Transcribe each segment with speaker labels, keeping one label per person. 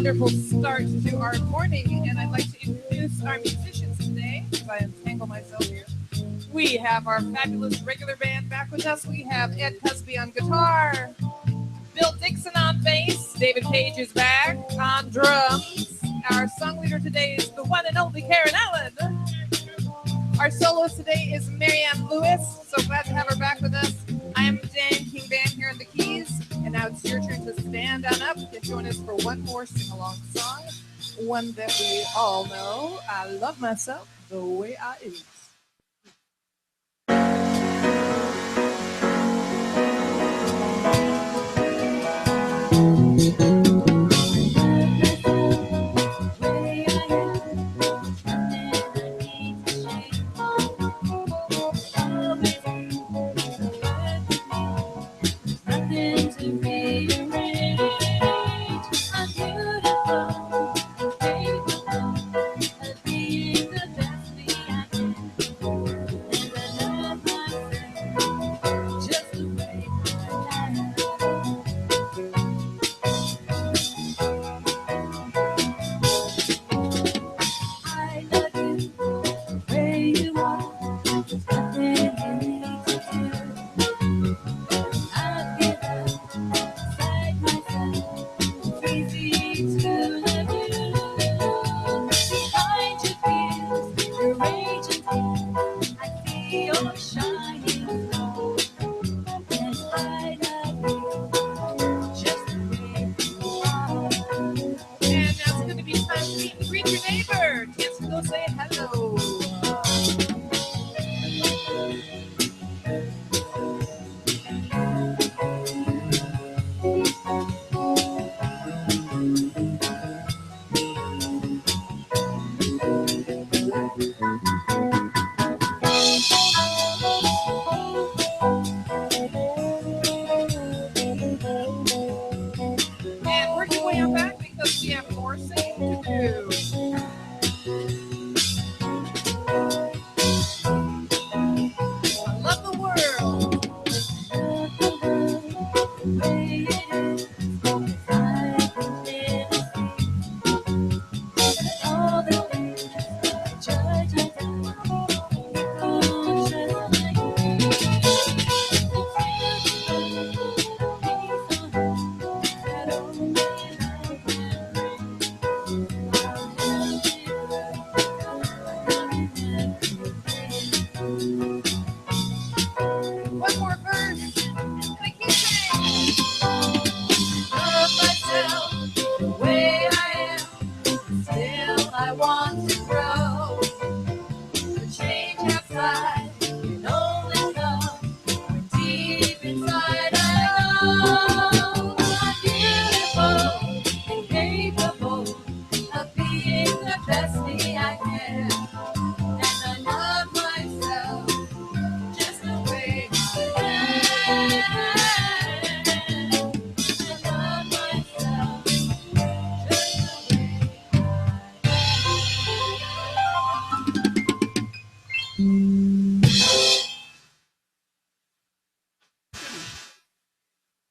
Speaker 1: wonderful start to our morning, and I'd like to introduce our musicians today as I untangle myself here. We have our fabulous regular band back with us. We have Ed Cusby on guitar, Bill Dixon on bass, David Page is back on drums. Our song leader today is the one and only Karen Allen. Our soloist today is Marianne Lewis. So glad to have her back with us. I am Dan King Band here in the keys, and now it's your turn to stand on up and join us for one more sing-along song, one that we all know. I love myself the way I is.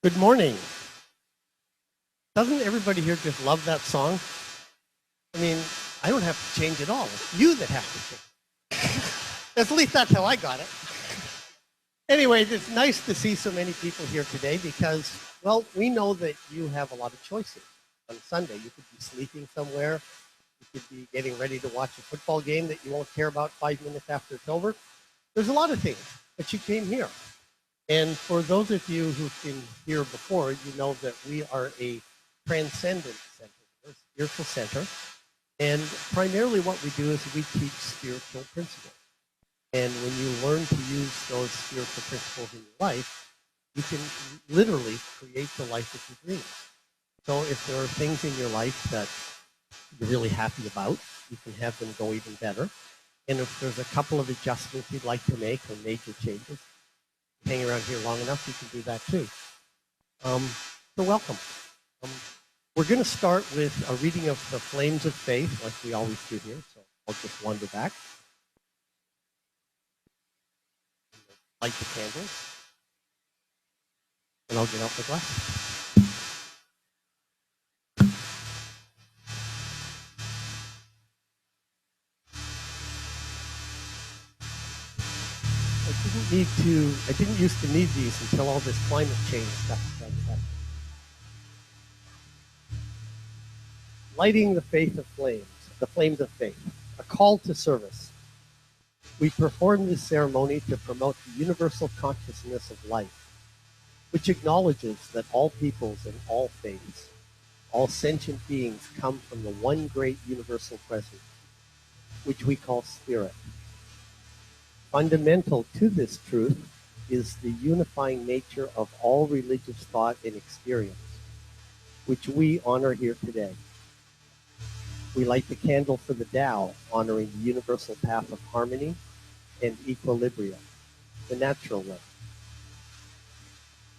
Speaker 2: Good morning. Doesn't everybody here just love that song? I mean, I don't have to change at all. It's you that have to change. At least that's how I got it. Anyway, it's nice to see so many people here today because, well, we know that you have a lot of choices on Sunday. You could be sleeping somewhere. You could be getting ready to watch a football game that you won't care about 5 minutes after it's over. There's a lot of things, but you came here. And for those of you who've been here before, you know that we are a transcendent center, a spiritual center. And primarily what we do is we teach spiritual principles. And when you learn to use those spiritual principles in your life, you can literally create the life that you dream. So if there are things in your life that you're really happy about, you can have them go even better. And if there's a couple of adjustments you'd like to make or major changes, hang around here long enough, you can do that too. So welcome. We're going to start with a reading of the Flames of Faith, like we always do here. So I'll just wander back. Light the candles. And I'll get out the glass. I didn't used to need these until all this climate change stuff started happening. Lighting the flames of faith, a call to service. We perform this ceremony to promote the universal consciousness of life, which acknowledges that all peoples and all faiths, all sentient beings come from the one great universal presence, which we call spirit. Fundamental to this truth is the unifying nature of all religious thought and experience, which we honor here today. We light the candle for the Tao, honoring the universal path of harmony and equilibrium, the natural way.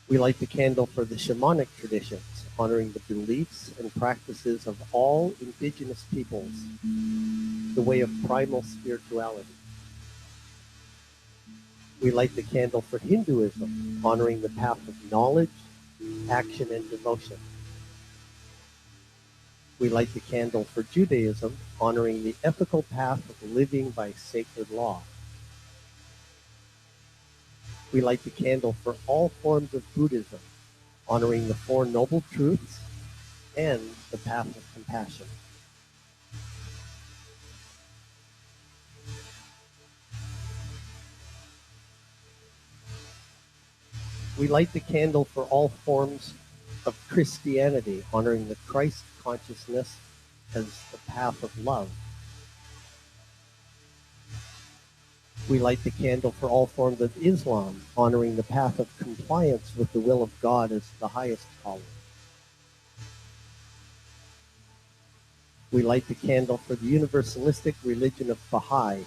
Speaker 2: We light the candle for the shamanic traditions, honoring the beliefs and practices of all indigenous peoples, the way of primal spirituality. We light the candle for Hinduism, honoring the path of knowledge, action, and devotion. We light the candle for Judaism, honoring the ethical path of living by sacred law. We light the candle for all forms of Buddhism, honoring the Four Noble Truths and the path of compassion. We light the candle for all forms of Christianity, honoring the Christ consciousness as the path of love. We light the candle for all forms of Islam, honoring the path of compliance with the will of God as the highest calling. We light the candle for the universalistic religion of Baha'i,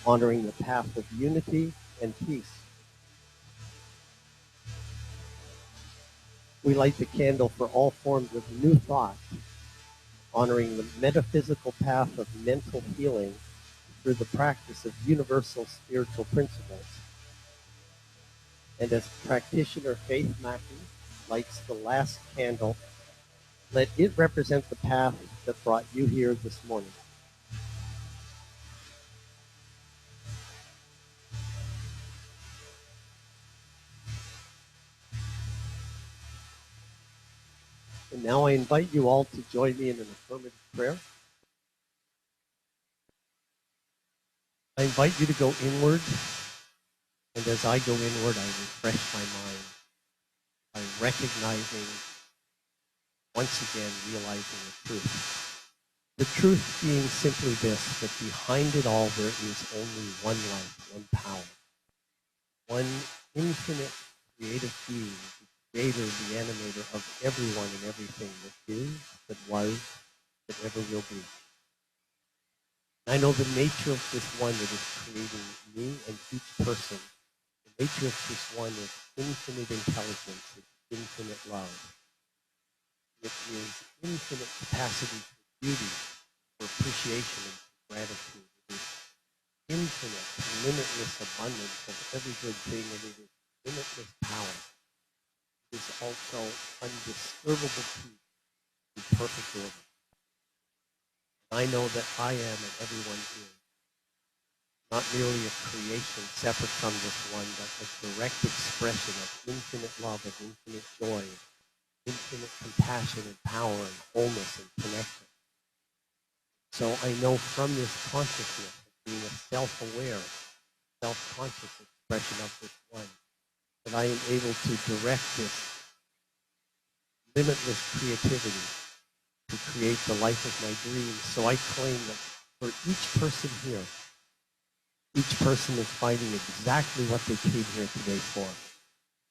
Speaker 2: honoring the path of unity and peace. We light the candle for all forms of new thought, honoring the metaphysical path of mental healing through the practice of universal spiritual principles. And as practitioner Faith Mackey lights the last candle, let it represent the path that brought you here this morning. And now I invite you all to join me in an affirmative prayer. I invite you to go inward, and as I go inward, I refresh my mind by recognizing, once again, realizing the truth. The truth being simply this, that behind it all there is only one life, one power, one infinite creative being, the creator, the animator of everyone and everything that is, that was, that ever will be. I know the nature of this one that is creating me and each person. The nature of this one is infinite intelligence, it's infinite love. It is infinite capacity for beauty, for appreciation, and for gratitude. It is infinite, limitless abundance of every good thing, and it is limitless power. It is also undisturbable peace and perfect order. I know that I am and everyone is not merely a creation separate from this one, but a direct expression of infinite love, of infinite joy, infinite compassion and power and wholeness and connection. So I know from this consciousness of being a self-aware, self-conscious expression of this one, that I am able to direct this limitless creativity to create the life of my dreams. So I claim that for each person here, each person is finding exactly what they came here today for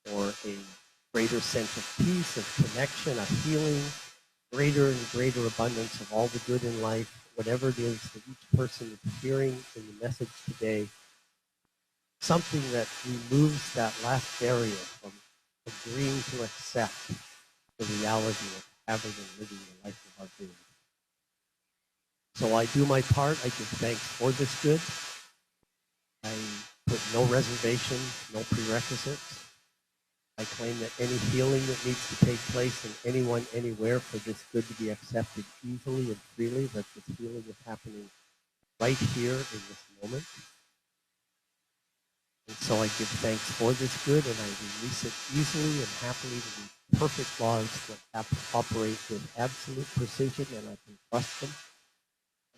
Speaker 2: a greater sense of peace, of connection, of healing, greater and greater abundance of all the good in life, whatever it is that each person is hearing in the message today, something that removes that last barrier from agreeing to accept the reality of having and living the life of our dreams. So I do my part. I give thanks for this good. I put no reservations, no prerequisites. I claim that any healing that needs to take place in anyone, anywhere, for this good to be accepted easily and freely, that this healing is happening right here in this moment. And So I give thanks for this good, and I release it easily and happily to these perfect laws that operate with absolute precision, and I can trust them.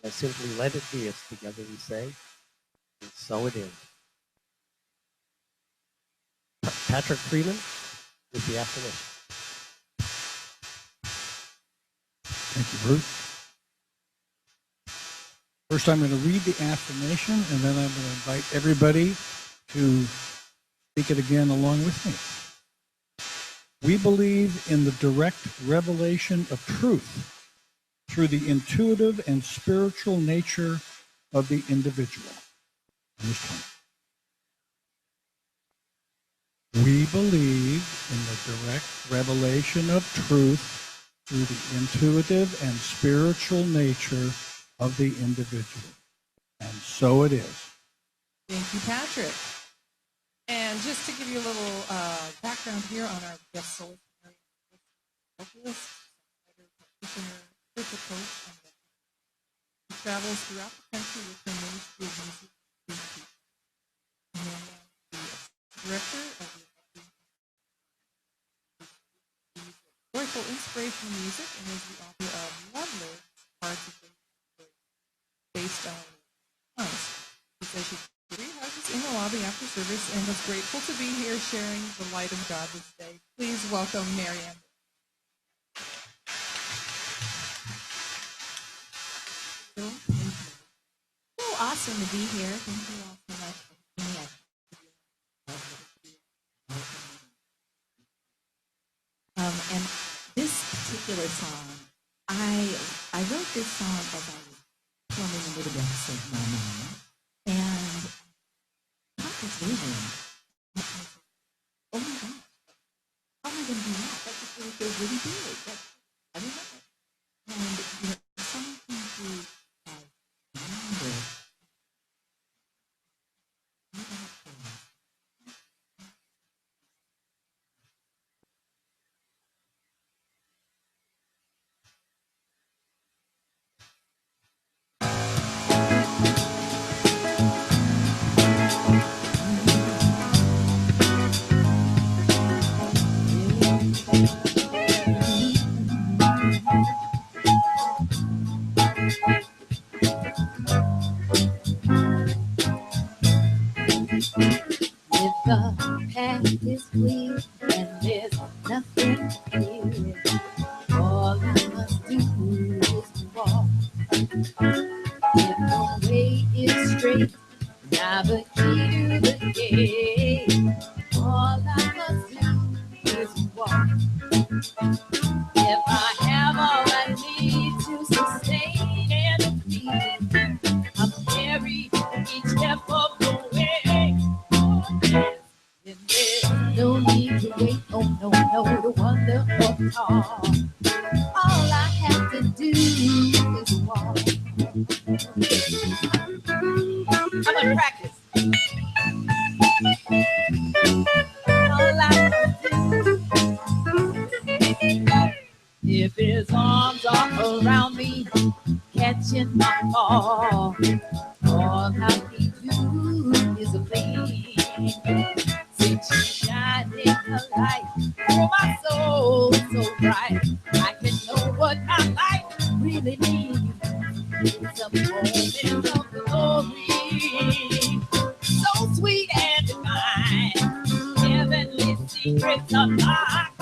Speaker 2: And I simply let it be, as together we say, and so it is. Patrick Freeman with the affirmation.
Speaker 3: Thank you, Bruce. First, I'm going to read the affirmation, and then I'm going to invite everybody to speak it again along with me. We believe in the direct revelation of truth through the intuitive and spiritual nature of the individual. We believe in the direct revelation of truth through the intuitive and spiritual nature of the individual. And so it is.
Speaker 1: Thank you, Patrick. And just to give you a little background here on our guest solicitor, vocalist, songwriter, practitioner, spiritual coach, and he travels throughout the country with her ministry of music. And then the director of the joyful inspirational music, and is the author of Love Lyrics, Parts of the based on songs. She says she 3 houses in the lobby after service and was grateful to be here sharing the light of God this day. Please welcome Marianne.
Speaker 4: So awesome to be here. Thank you all so much for being here. And this particular song, I wrote this song as I was plumbing a little bit of my mind, and got this vision. Oh my God, how am I going to do that? That just really feels really big. I don't know. And something to remember. If the path is clear and there's nothing here, all I must do is walk. If the way is straight, navigate to the gate, all I must do is walk. If I have all I need to sustain and feed, I'll carry each step of the way. Then there's no need to wait, oh no, no, to wonder or talk. All I have to do is walk. I'm gonna practice. All I have to do. If his arms are around me, catching my fall, all I need to do is plead. Since you shining a light for my soul so bright, I can know what my life really needs. Some moment of glory, so sweet and divine, heavenly secrets unlocked.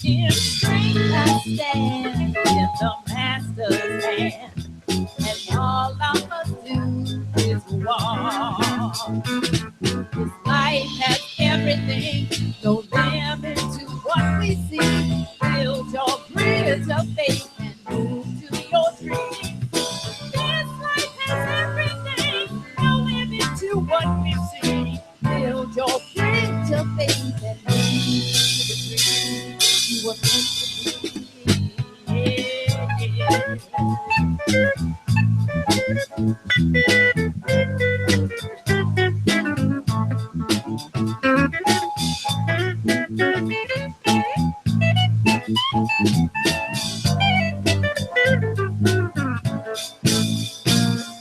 Speaker 4: In strength I stand in the Master's hand, and all I must do is walk. This life has everything, no limit to what we see. Build your bridge of faith and move to your dream. This life has everything, no limit to what we see. Build your bridge of faith and move to the dream you were meant to be.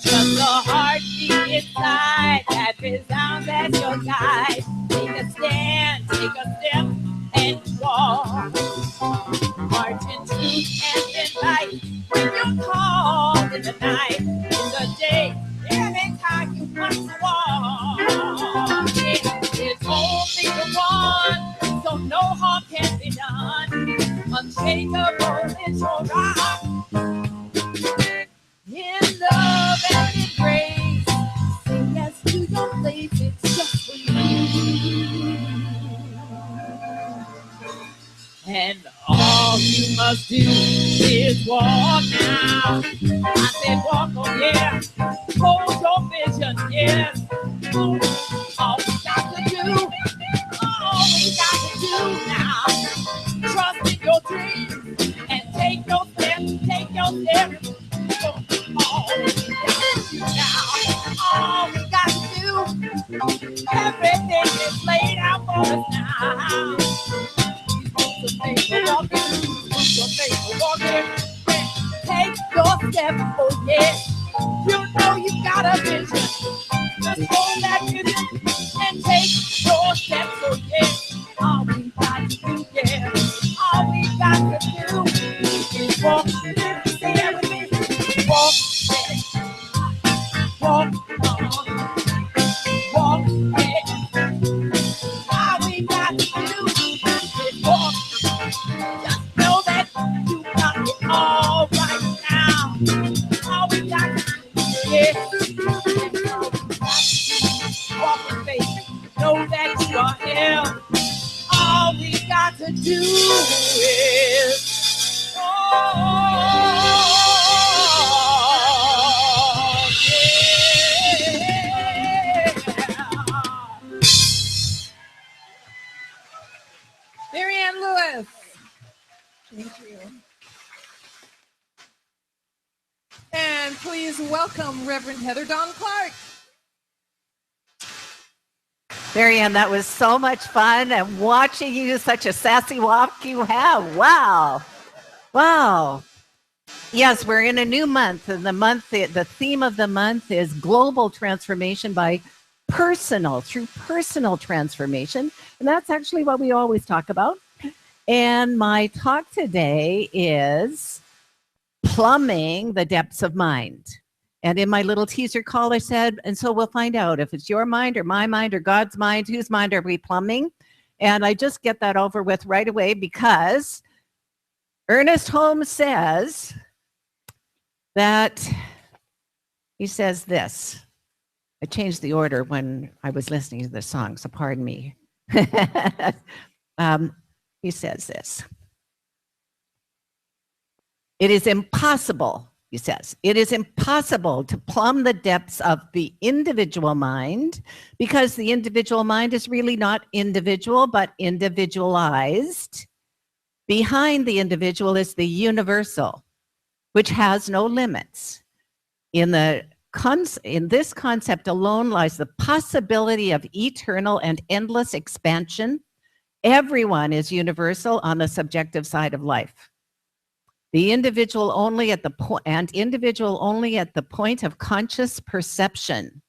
Speaker 4: Just a heartbeat inside that resounds as your guide. Take a stand, take a step, and walk. March in truth and in light. When you're called in the night, in the day, anytime you must walk. It's only the one, so no harm can be done. Unshakable is your rock. In love and in grace, say yes to your place. It's just for you. And all you must do is walk now. I said walk, oh yeah. Hold your vision, yes. All we got to do, all we got to do now. Trust in your dreams and take your steps, take your steps. All we got to do now, all we got to do, everything is laid out for us now. Take your step, oh yeah. You know you got a vision. Just hold that vision and take your steps, oh yeah. All we got to do, yeah. All we got to do is walk. Say that with me. Walk, yeah. Walk, walk, yeah. All we got to do is walk. Just know that you got it all right now. All we got to do is walk in faith. Know that you are held. All we got to do is
Speaker 1: Marianne Lewis. Thank you. And please welcome Reverend Heather Dawn Clark.
Speaker 5: Marianne, that was so much fun, and watching you, such a sassy walk you have. Wow. Wow. Yes, we're in a new month, and the theme of the month is global transformation by through personal transformation. And that's actually what we always talk about. And my talk today is plumbing the depths of mind. And in my little teaser call, I said, and so we'll find out if it's your mind or my mind or God's mind, whose mind are we plumbing? And I just get that over with right away because Ernest Holmes says that, he says this. I changed the order when I was listening to the song, so pardon me. He says this. It is impossible, he says, it is impossible to plumb the depths of the individual mind because the individual mind is really not individual, but individualized. Behind the individual is the universal, which has no limits. In this concept alone lies the possibility of eternal and endless expansion. Everyone is universal on the subjective side of life. The individual only at the point of conscious perception.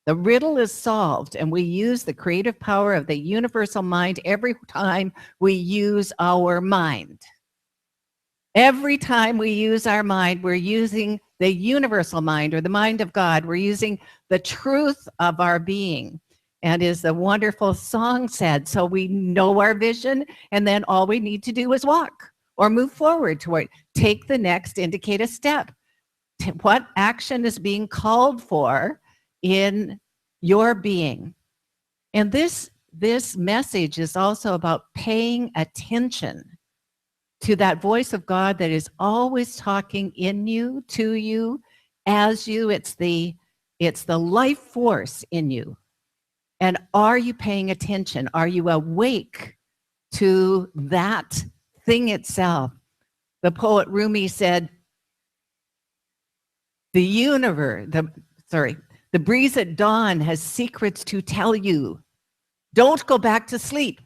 Speaker 5: The riddle is solved, and we use the creative power of the universal mind every time we use our mind. Every time we use our mind, we're using the universal mind or the mind of God. We're using the truth of our being. And as the wonderful song said, so we know our vision, and then all we need to do is walk or move forward toward, take the next, indicate a step. What action is being called for in your being? And this message is also about paying attention to that voice of God that is always talking in you, to you, as you. It's the life force in you. And are you paying attention? Are you awake to that thing itself? The poet Rumi said, the breeze at dawn has secrets to tell you. Don't go back to sleep.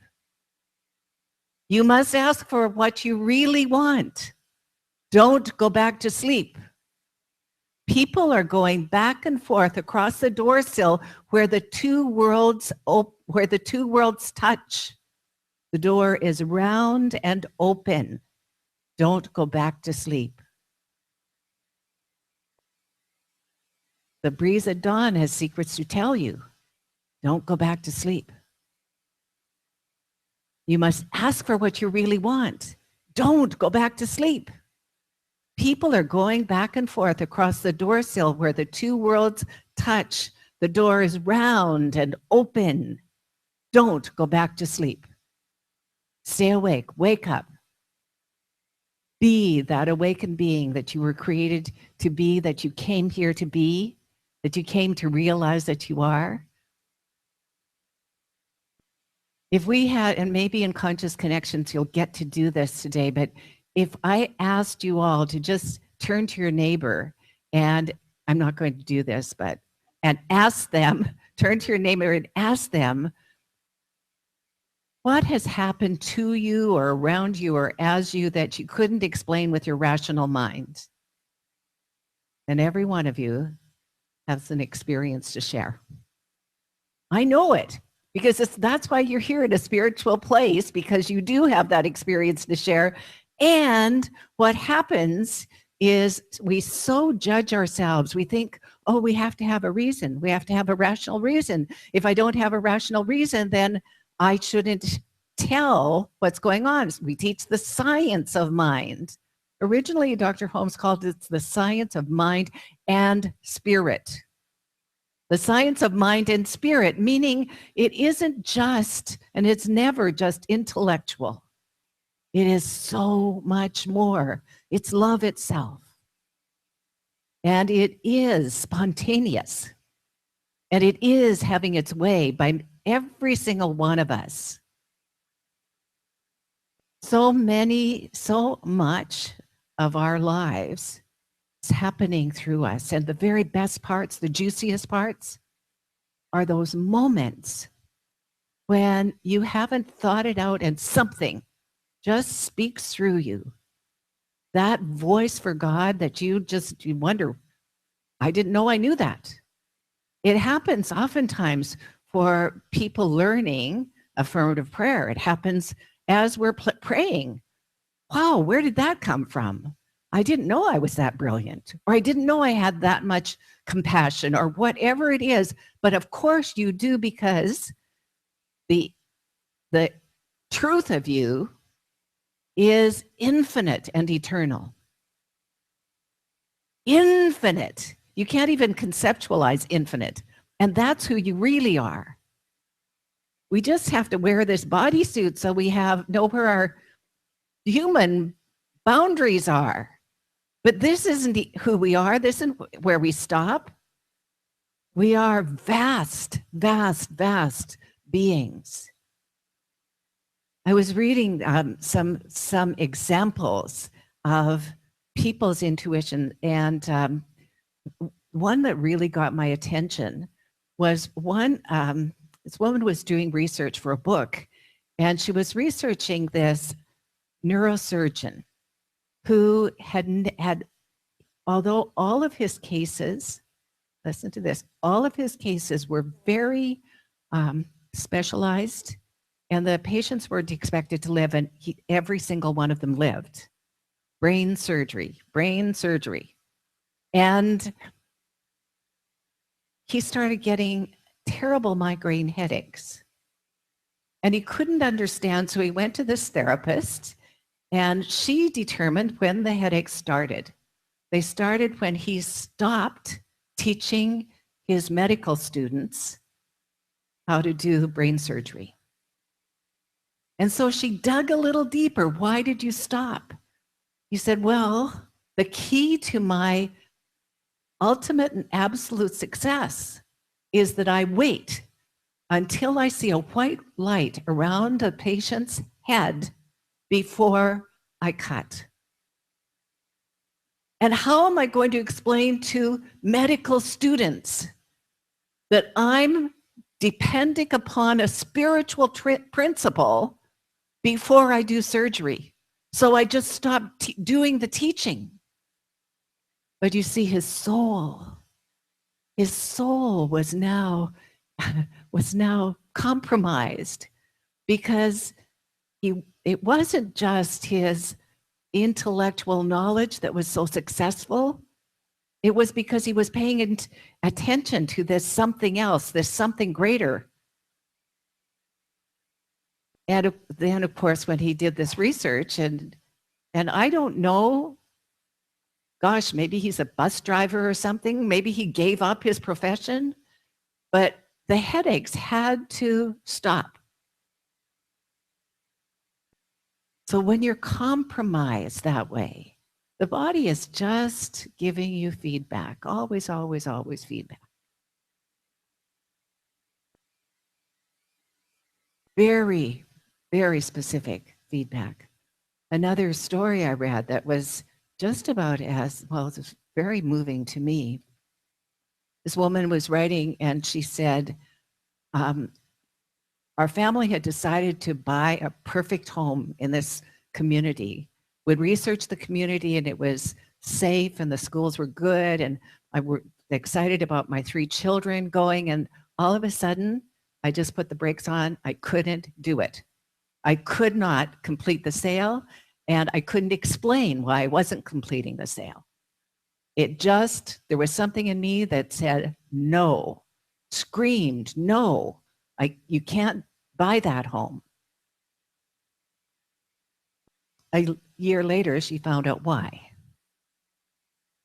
Speaker 5: You must ask for what you really want. Don't go back to sleep. People are going back and forth across the door sill where the two worlds touch. The door is round and open. Don't go back to sleep. The breeze at dawn has secrets to tell you. Don't go back to sleep. You must ask for what you really want. Don't go back to sleep. People are going back and forth across the door sill where the two worlds touch. The door is round and open. Don't go back to sleep. Stay awake. Wake up. Be that awakened being that you were created to be, that you came here to be, that you came to realize that you are. If we had, and maybe in Conscious Connections, you'll get to do this today, but if I asked you all to just turn to your neighbor, and I'm not going to do this, but, and ask them, turn to your neighbor and ask them, what has happened to you or around you or as you that you couldn't explain with your rational mind? And every one of you has an experience to share. I know it, because that's why you're here at a spiritual place, because you do have that experience to share. And what happens is we so judge ourselves. We think, oh, we have to have a reason. We have to have a rational reason. If I don't have a rational reason, then I shouldn't tell what's going on. We teach the science of mind. Originally, Dr. Holmes called it the science of mind and spirit. The science of mind and spirit, meaning it isn't just, and it's never just intellectual. It is so much more. It's love itself. And it is spontaneous. And it is having its way by every single one of us. So much of our lives is happening through us. And the very best parts, the juiciest parts, are those moments when you haven't thought it out and something just speaks through you. That voice for God that you wonder, I didn't know I knew that. It happens oftentimes for people learning affirmative prayer. It happens as we're praying. Wow, where did that come from? I didn't know I was that brilliant, or I didn't know I had that much compassion, or whatever it is. But of course you do, because the truth of you is infinite and eternal. Infinite. You can't even conceptualize infinite. And that's who you really are. We just have to wear this bodysuit so we know where our human boundaries are. But this isn't who we are. This isn't where we stop. We are vast, vast, vast beings. I was reading some examples of people's intuition, and one that really got my attention was this woman was doing research for a book, and she was researching this neurosurgeon who had, although all of his cases, listen to this, all of his cases were very specialized, and the patients were expected to live, and every single one of them lived. Brain surgery. And he started getting terrible migraine headaches. And he couldn't understand, so he went to this therapist, and she determined when the headaches started. They started when he stopped teaching his medical students how to do brain surgery. And so she dug a little deeper. Why did you stop? He said, well, the key to my ultimate and absolute success is that I wait until I see a white light around a patient's head before I cut. And how am I going to explain to medical students that I'm depending upon a spiritual principle before I do surgery? So I just stopped doing the teaching. But you see, his soul was now compromised because it wasn't just his intellectual knowledge that was so successful. It was because he was paying attention to this something else, this something greater. And then, of course, when he did this research, and I don't know, gosh, maybe he's a bus driver or something. Maybe he gave up his profession, but the headaches had to stop. So when you're compromised that way, the body is just giving you feedback, always, always, always feedback. Very, very specific feedback. Another story I read that was just about as, well, it was very moving to me. This woman was writing and she said, our family had decided to buy a perfect home in this community. We'd researched the community and it was safe and the schools were good and I were excited about my 3 children going, and all of a sudden I just put the brakes on. I couldn't do it. I could not complete the sale and I couldn't explain why I wasn't completing the sale. There was something in me that said no, screamed no. You can't buy that home. A year later, she found out why.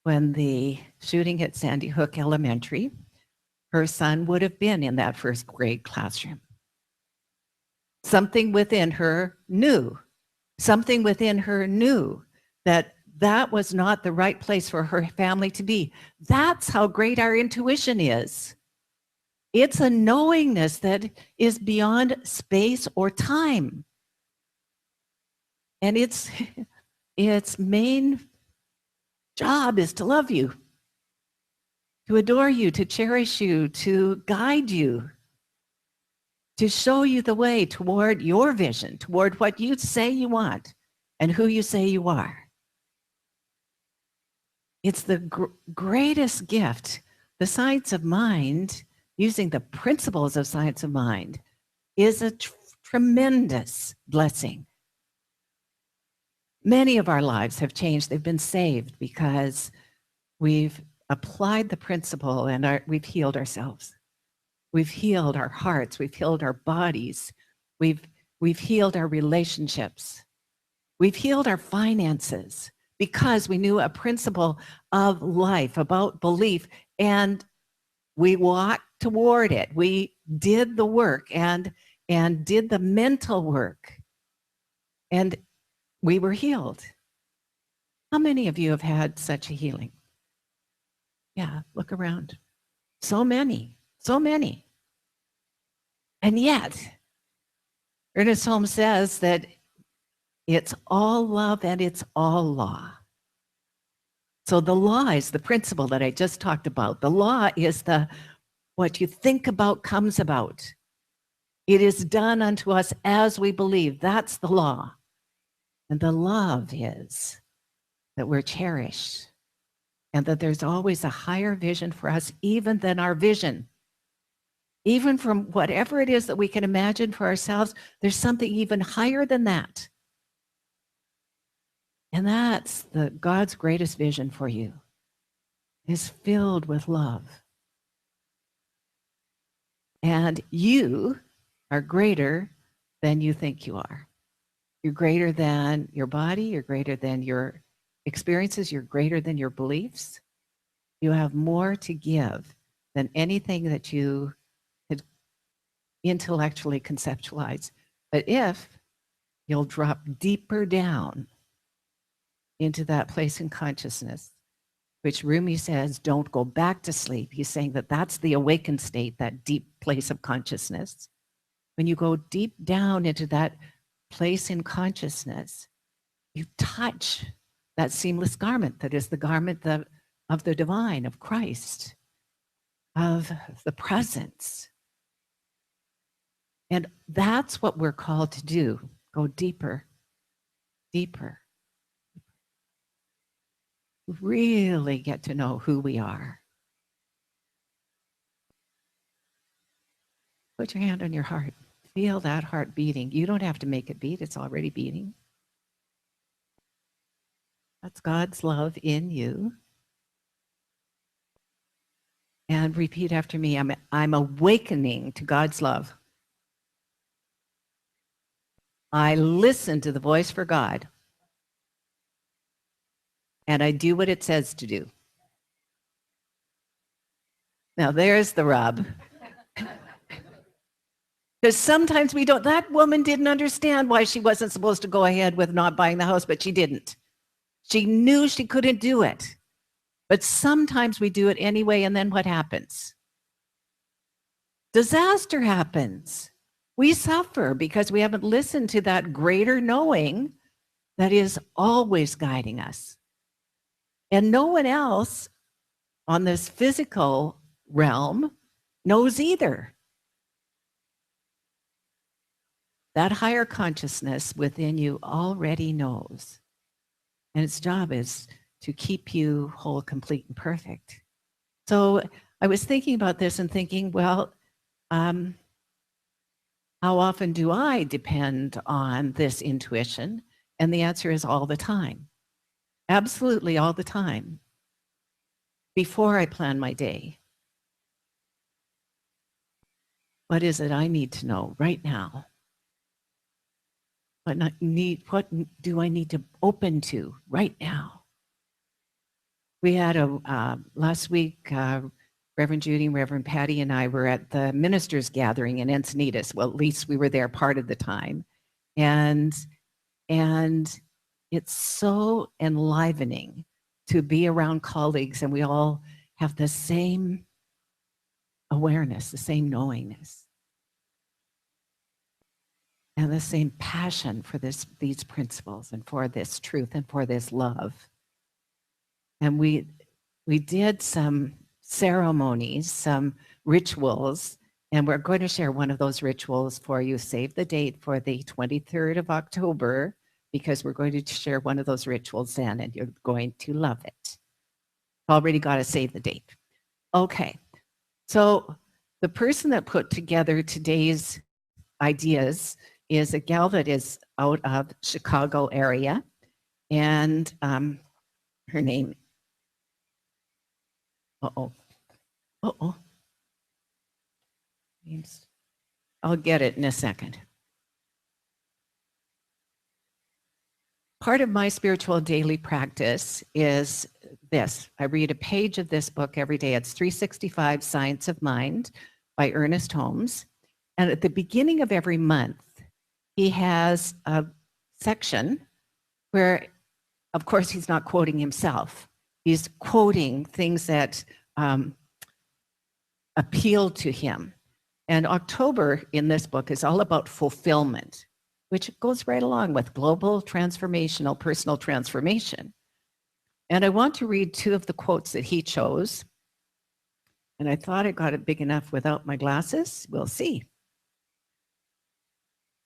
Speaker 5: When the shooting at Sandy Hook Elementary, her son would have been in that first grade classroom. Something within her knew that that was not the right place for her family to be. That's how great our intuition is. It's a knowingness that is beyond space or time. And its main job is to love you, to adore you, to cherish you, to guide you, to show you the way toward your vision, toward what you say you want and who you say you are. It's the greatest gift. The science of mind, using the principles of science of mind, is a tremendous blessing. Many of our lives have changed. They've been saved because we've applied the principle and we've healed ourselves. We've healed our hearts. We've healed our bodies. We've healed our relationships. We've healed our finances because we knew a principle of life about belief and we walked toward it. We did the work and did the mental work and we were healed. How many of you have had such a healing? Yeah, look around. So many. And yet, Ernest Holmes says that it's all love and it's all law. So the law is the principle that I just talked about. The law is what you think about comes about. It is done unto us as we believe. That's the law. And the love is that we're cherished and that there's always a higher vision for us, even than our vision. Even from whatever it is that we can imagine for ourselves, there's something even higher than that. And that's God's greatest vision for you, is filled with love. And you are greater than you think you are. You're greater than your body. You're greater than your experiences. You're greater than your beliefs. You have more to give than anything that you had intellectually conceptualized. But if you'll drop deeper down into that place in consciousness, which Rumi says, don't go back to sleep. He's saying that that's the awakened state, that deep place of consciousness. When you go deep down into that place in consciousness, you touch that seamless garment that is the garment of the divine, of Christ, of the presence. And that's what we're called to do. Go deeper, deeper. really get to know who we are. Put your hand on your heart. Feel that heart beating. You don't have to make it beat. It's already beating. That's God's love in you. And repeat after me. I'm awakening to God's love. I listen to the voice for God. And I do what it says to do. Now there's the rub. Because sometimes we don't, that woman didn't understand why she wasn't supposed to go ahead with not buying the house, but she didn't. She knew she couldn't do it. But sometimes we do it anyway, and then what happens? Disaster happens. We suffer because we haven't listened to that greater knowing that is always guiding us. And no one else on this physical realm knows either. That higher consciousness within you already knows. And its job is to keep you whole, complete, and perfect. So I was thinking about this and thinking, well, how often do I depend on this intuition? And the answer is all the time. Absolutely all the time. Before I plan my day. What is it I need to know right now? What do I need to open to right now? We had last week, Reverend Judy, Reverend Patty, and I were at the ministers' gathering in Encinitas. Well, at least we were there part of the time. And it's so enlivening to be around colleagues, and we all have the same awareness, the same knowingness, and the same passion for these principles and for this truth and for this love. And we did some ceremonies, some rituals, and we're going to share one of those rituals for you. Save the date for the 23rd of October, because we're going to share one of those rituals then, and you're going to love it. Already got to save the date. Okay, so the person that put together today's ideas is a gal that is out of Chicago area, and her name, I'll get it in a second. Part of my spiritual daily practice is this. I read a page of this book every day. It's 365 Science of Mind by Ernest Holmes. And at the beginning of every month, he has a section where, of course, he's not quoting himself. He's quoting things that appeal to him. And October in this book is all about fulfillment, which goes right along with global transformational personal transformation. And I want to read two of the quotes that he chose. And I thought I got it big enough without my glasses. We'll see.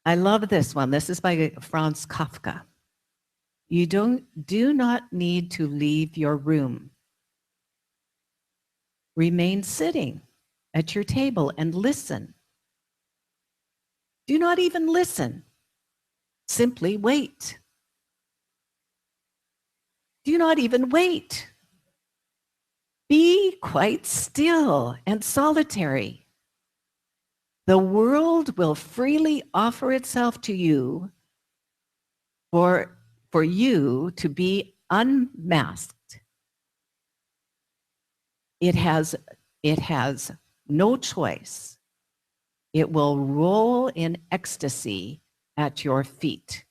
Speaker 5: I love this one. This is by Franz Kafka. You do not need to leave your room. Remain sitting at your table and listen. Do not even listen. Simply wait. Do not even wait. Be quite still and solitary. The world will freely offer itself to you for you to be unmasked. It has no choice. It will roll in ecstasy at your feet.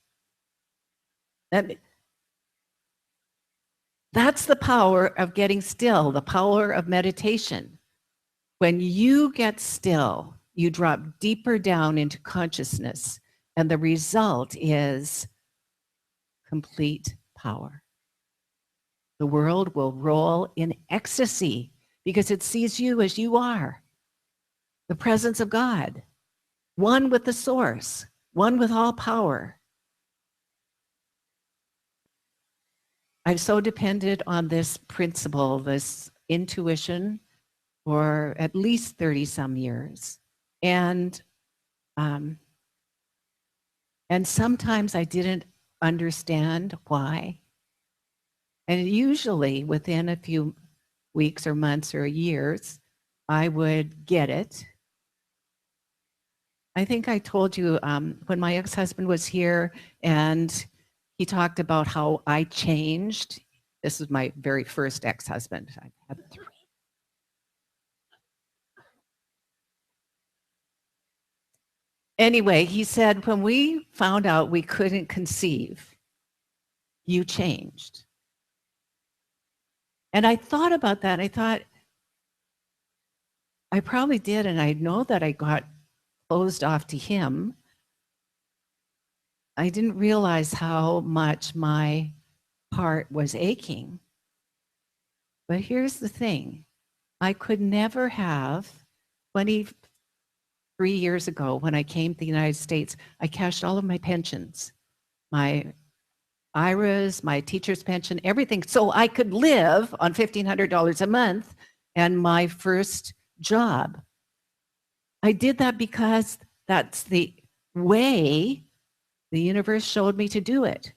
Speaker 5: That's the power of getting still, the power of meditation. When you get still, you drop deeper down into consciousness, and the result is complete power. The world will roll in ecstasy because it sees you as you are, the presence of God, one with the source, one with all power. I've so depended on this principle, this intuition, for at least 30 some years. Um, and sometimes I didn't understand why. And usually within a few weeks or months or years, I would get it. I think I told you when my ex-husband was here and he talked about how I changed. This was my very first ex-husband. I had 3. Anyway, he said, when we found out we couldn't conceive, you changed. And I thought about that. I thought, I probably did. And I know that I got closed off to him. I didn't realize how much my heart was aching. But here's the thing. I could never have, 23 years ago when I came to the United States, I cashed all of my pensions, my IRAs, my teacher's pension, everything, so I could live on $1,500 a month and my first job. I did that because that's the way the universe showed me to do it.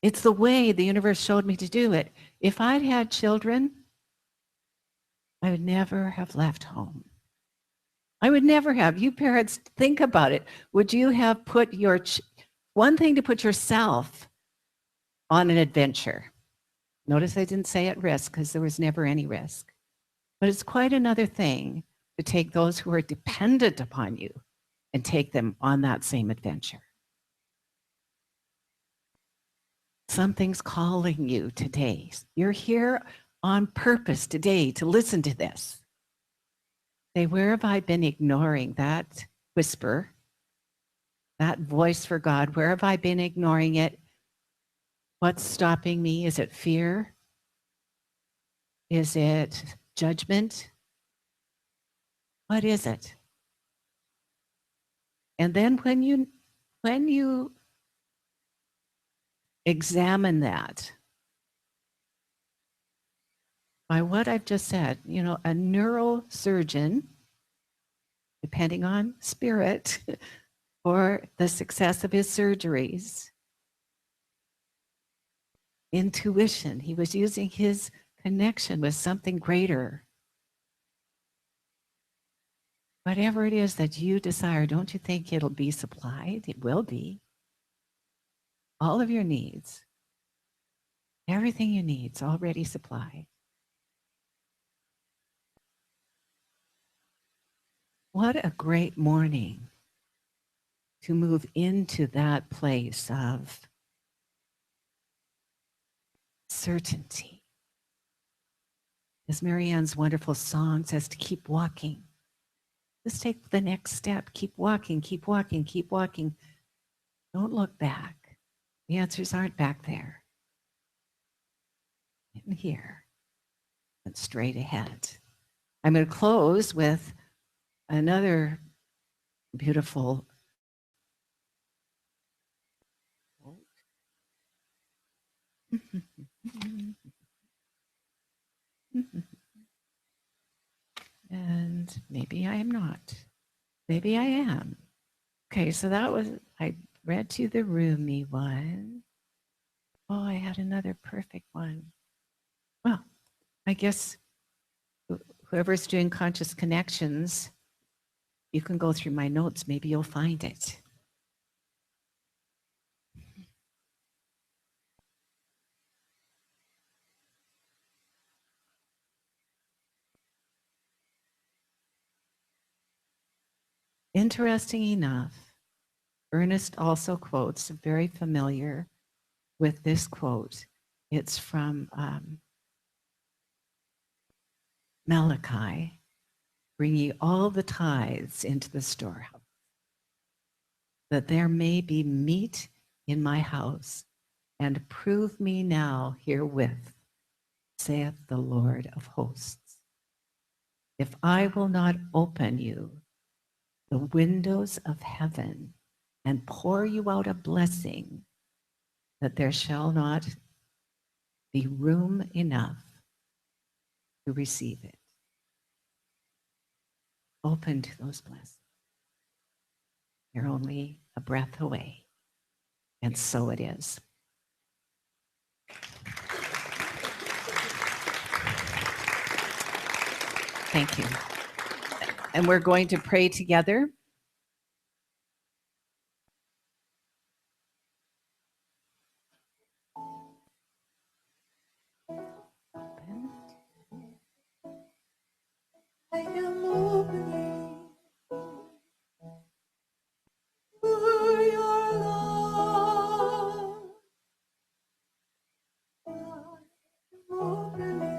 Speaker 5: It's the way the universe showed me to do it. If I'd had children, I would never have left home. I would never have. You parents, think about it. Would you have put your, one thing to put yourself on an adventure. Notice I didn't say at risk because there was never any risk. But it's quite another thing to take those who are dependent upon you and take them on that same adventure. Something's calling you today. You're here on purpose today to listen to this. Say, where have I been ignoring that whisper, that voice for God? Where have I been ignoring it? What's stopping me? Is it fear? Is it judgment? What is it? And then when you examine that by what I've just said, you know, a neurosurgeon, depending on spirit, for the success of his surgeries, intuition, he was using his connection with something greater. Whatever it is that you desire, don't you think it'll be supplied? It will be. All of your needs, everything you need is already supplied. What a great morning to move into that place of certainty. As Marianne's wonderful song says, to keep walking. Just take the next step. Keep walking, keep walking, keep walking. Don't look back. The answers aren't back there. In here and straight ahead. I'm going to close with another beautiful and maybe I am not. Maybe I am. Okay, so that was, I read to the Rumi one. Oh, I had another perfect one. Well, I guess whoever's doing conscious connections, you can go through my notes. Maybe you'll find it. Interesting enough, Ernest also quotes, very familiar with this quote. It's from Malachi, bring ye all the tithes into the storehouse, that there may be meat in my house, and prove me now herewith, saith the Lord of hosts. If I will not open you the windows of heaven and pour you out a blessing, that there shall not be room enough to receive it. Open to those blessings. You're only a breath away. And so it is. Thank you. And we're going to pray together.
Speaker 4: I am opening to your love. I am opening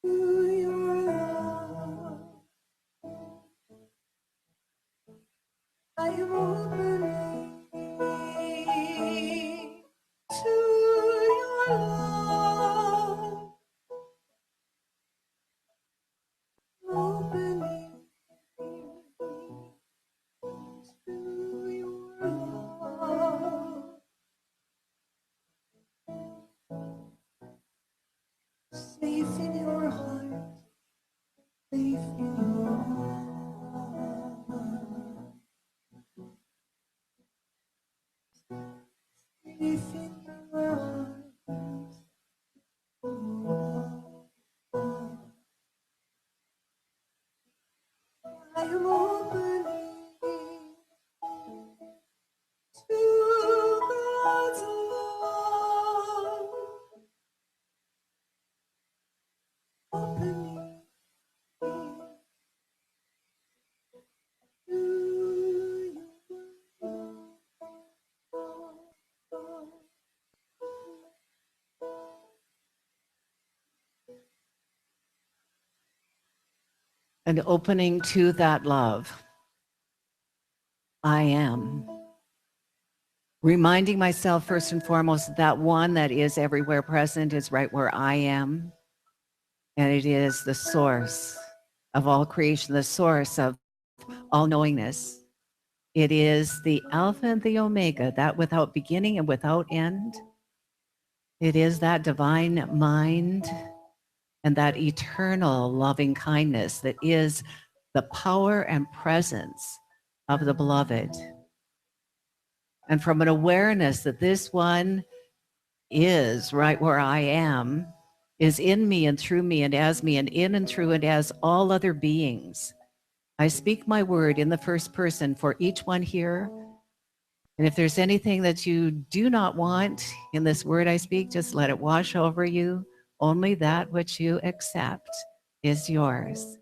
Speaker 4: to your love. I am opening to your love. Opening to your love. Safe in your heart, safe in your heart. Safe in your heart. I am opening to God's love. Opening to your love.
Speaker 5: And opening to that love. I am. Reminding myself first and foremost that one that is everywhere present is right where I am. And it is the source of all creation, the source of all knowingness. It is the Alpha and the Omega, that without beginning and without end. It is that divine mind and that eternal loving kindness that is the power and presence of the beloved. And from an awareness that this one is right where I am, is in me and through me and as me and in and through and as all other beings. I speak my word in the first person for each one here. And if there's anything that you do not want in this word I speak, just let it wash over you. Only that which you accept is yours.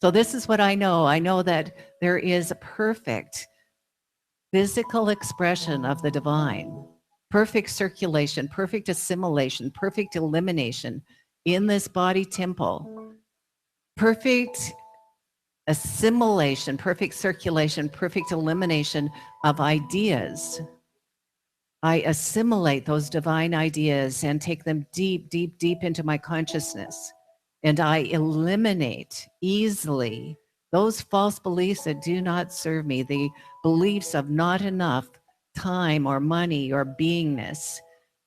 Speaker 5: So this is what I know. I know that there is a perfect physical expression of the divine, perfect circulation, perfect assimilation, perfect elimination in this body temple, perfect assimilation, perfect circulation, perfect elimination of ideas. I assimilate those divine ideas and take them deep, deep, deep into my consciousness. And I eliminate easily those false beliefs that do not serve me, the beliefs of not enough time or money or beingness.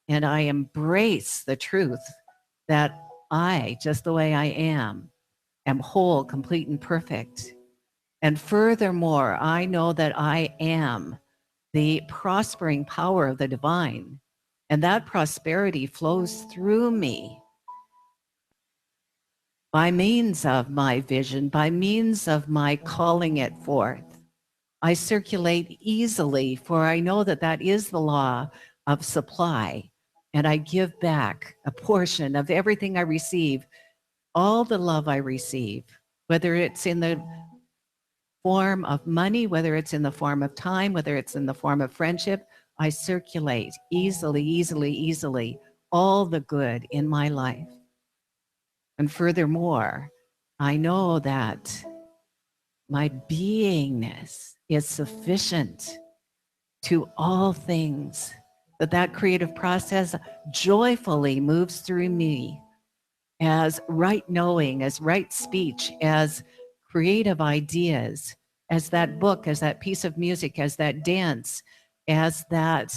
Speaker 5: And I embrace the truth that I, just the way I am whole, complete, and perfect. And furthermore, I know that I am the prospering power of the divine, and that prosperity flows through me by means of my vision, by means of my calling it forth. I circulate easily, for I know that that is the law of supply, and I give back a portion of everything I receive, all the love I receive, whether it's in the form of money, whether it's in the form of time, whether it's in the form of friendship, I circulate easily, easily, easily all the good in my life. And furthermore, I know that my beingness is sufficient to all things, that creative process joyfully moves through me as right knowing, as right speech, as creative ideas, as that book, as that piece of music, as that dance, as that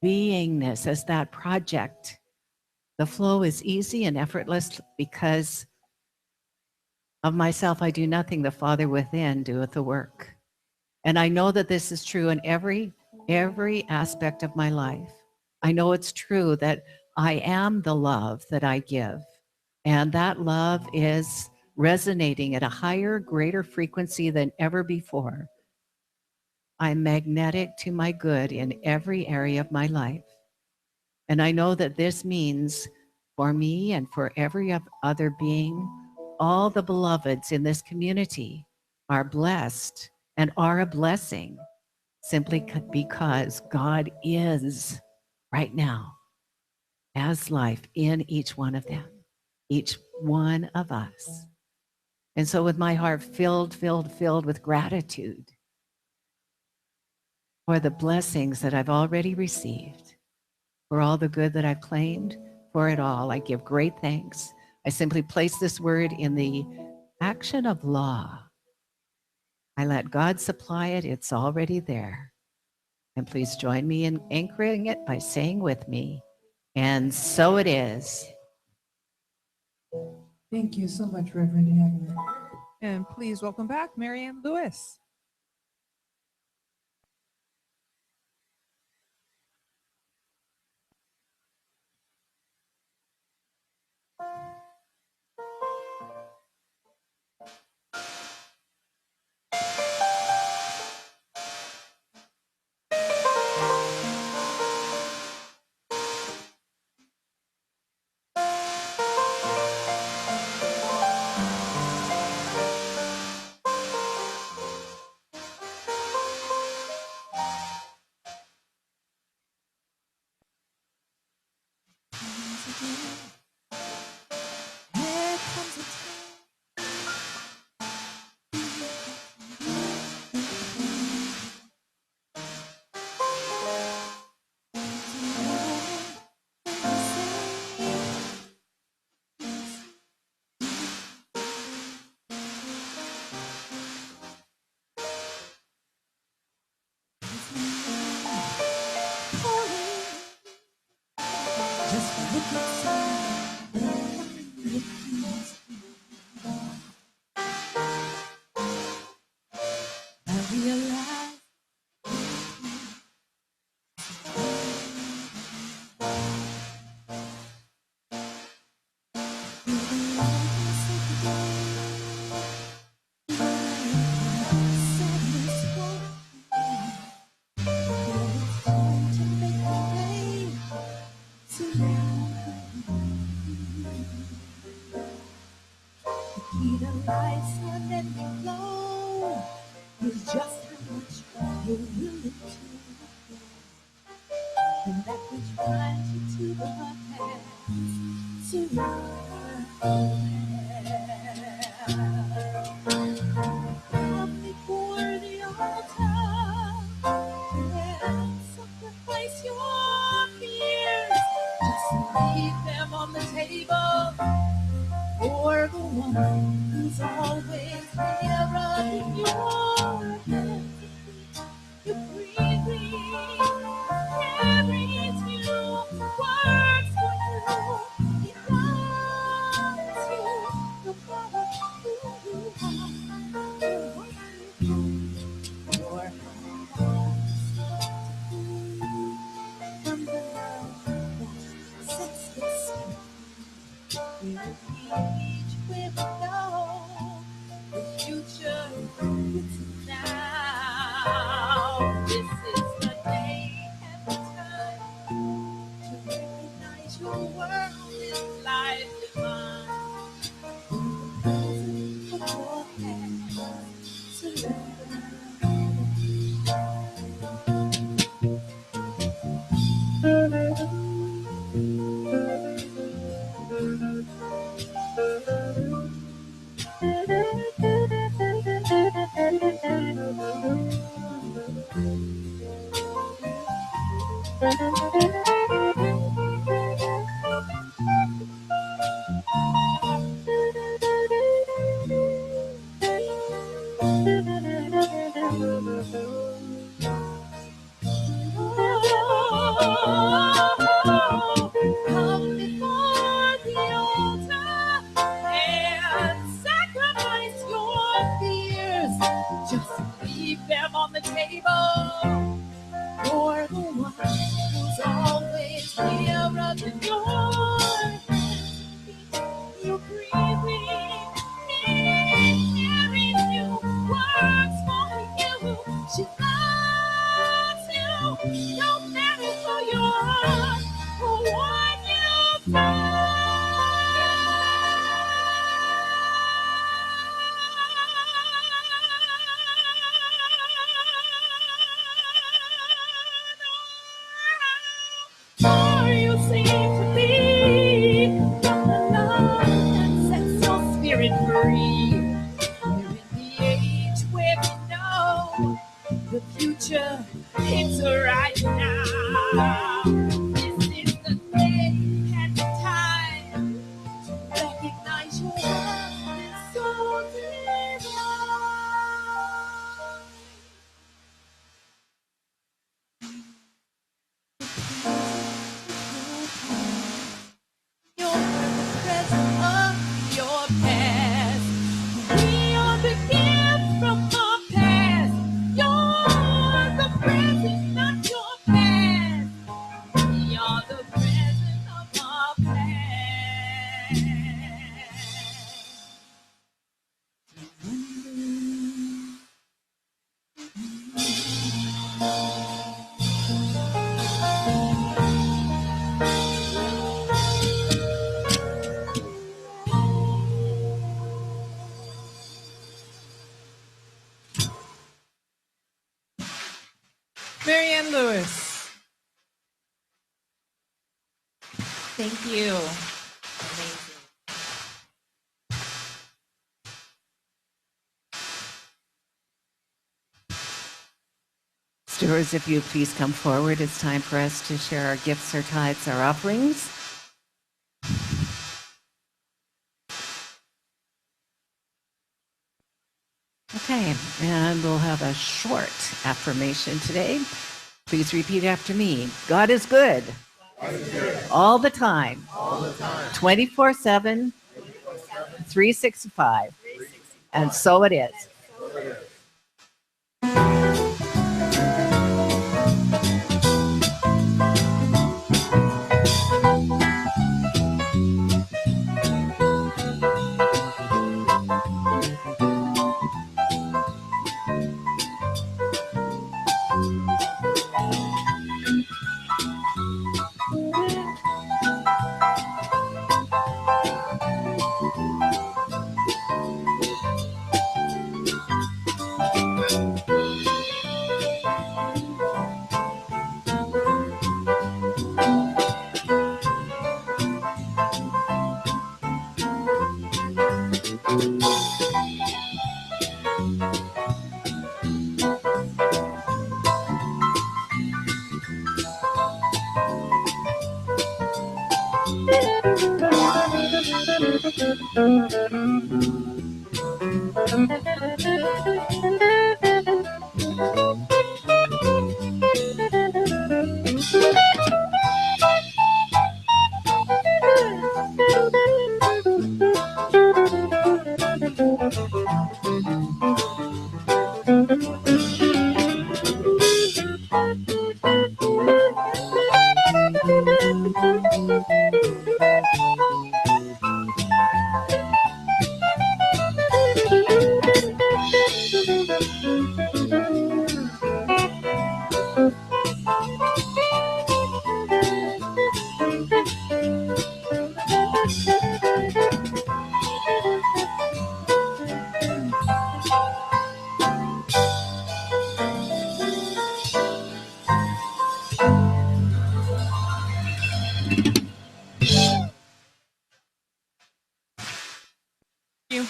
Speaker 5: beingness, as that project. The flow is easy and effortless because of myself I do nothing, the Father within doeth the work. And I know that this is true in every aspect of my life. I know it's true that I am the love that I give. And that love is resonating at a higher, greater frequency than ever before. I'm magnetic to my good in every area of my life. And I know that this means for me and for every other being, all the beloveds in this community are blessed and are a blessing simply because God is right now as life in each one of them, each one of us. And so with my heart filled with gratitude for the blessings that I've already received, for all the good that I've claimed, for it all, I give great thanks. I simply place this word in the action of law. I let God supply it. It's already there. And please join me in anchoring it by saying with me, and so it is.
Speaker 1: Thank you so much, Reverend Hagner. And please welcome back Marianne Lewis.
Speaker 4: come before the altar and sacrifice your fears. Just leave them on the table. You're the one who's always nearer than your you're breathing in, hearing you, works for you. She loves you, no matter for your for what you've done. Or you seem to be the love that sets your spirit free. We're in the age where we know the future is right now. This is the day and the time to recognize your love is so divine. You're the present of your past. We are the gift from our past. You're the present, not your past. We are the present of our past.
Speaker 1: Marianne Lewis.
Speaker 4: Thank you. Amazing.
Speaker 5: Stewards, if you please come forward, it's time for us to share our gifts, our tithes, our offerings. Okay, and we'll have a short affirmation today. Please repeat after me. God is good. All the time. 24/7. 365. And so it is.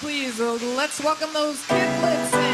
Speaker 1: Please, let's welcome those kidlets